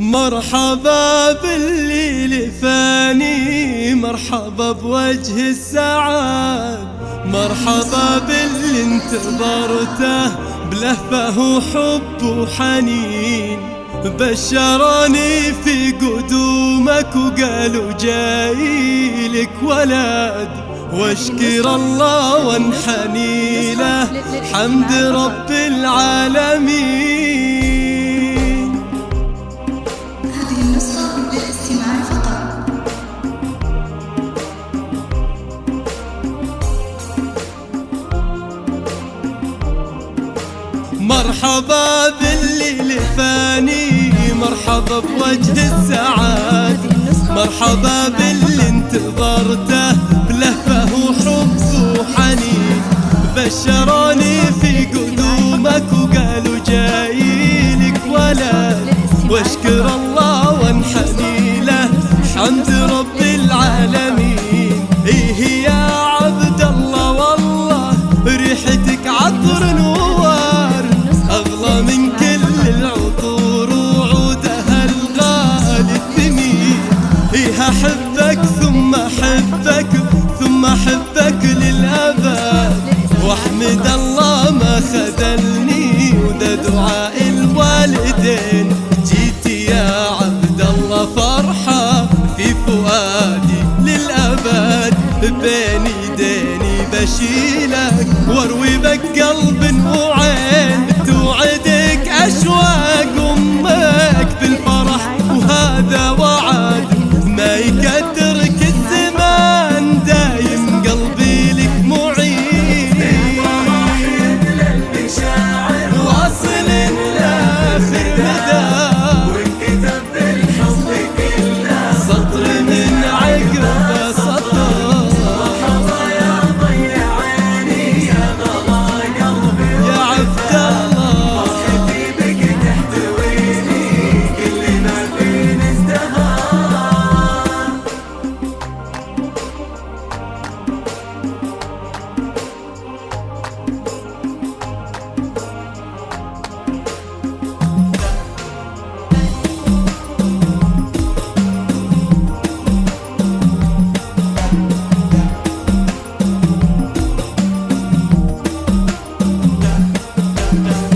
مرحبا باللي لفاني، مرحبا بوجه السعاد، مرحبا باللي انتظرته بلهفه وحب وحنين. بشروني في قدومك وقالوا جايلك ولد، واشكر الله وانحني له حمد رب العالمين. هذه النسخة للاستماع فقط. مرحبا باللي لفاني، مرحبا بوجه السعاد، مرحبا باللي انتظرته بلهفه وحب وحنين. بشروني في قدومك وقالوا جايلك ولد، واشكر الله وانحني له حمد رب العالمين. ايه يا عبد الله والله ريحتك عطر نوار، أغلى من كل العطور وعودها الغالي الثمين. إيه أحبك ثم أحبك ثم أحبك للأبد، وأحمد الله ما خذلني وده دعاء الوالدين. جيتي يا عبد الله فرحة في فؤادي للأبد، بين يديني بشيلك واروي بك قلب وعين. توعدك أشواق أمك بالفرح وهذا وعد، ما يقدرك الزمان دايم قلبي لك معين. واصل لآخر مدى وانكتب بالحب كله سطر من عقب سطر. مرحبا يا ضي عيني يا غلا قلبي يا عبد الله، فرحتي بك تحتويني كل ما فيني ازدهار.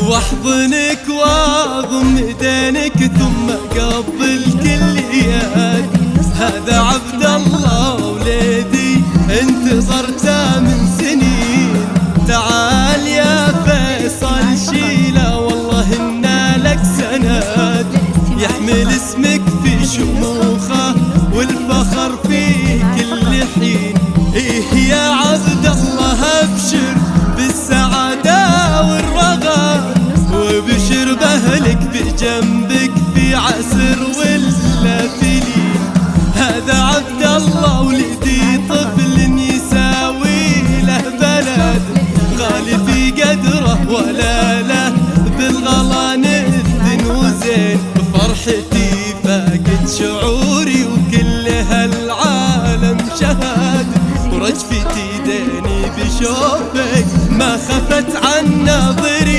واحضنك واضم ايدينك ثم قبل كل يد. هذا عبد الله وليدي انتظرته من سنين. تعال يا فيصل شيله والله إنا لك سند، يحمل اسمك في شموخه والفخر في كل حين. ايه يا عبد الله ابشر بالسعاده والرغد، وبشر بأهلك بجنبك في عسر ولا فلين. هذا عبد الله ولدي طفل يساوي له بلد، غالي في قدره ولا له بالغلا نذن وزين. فرحتي فاقت شعوري وكل هالعالم شهد، ورجفتي ديني بشوفك ما خفت عن ناظري.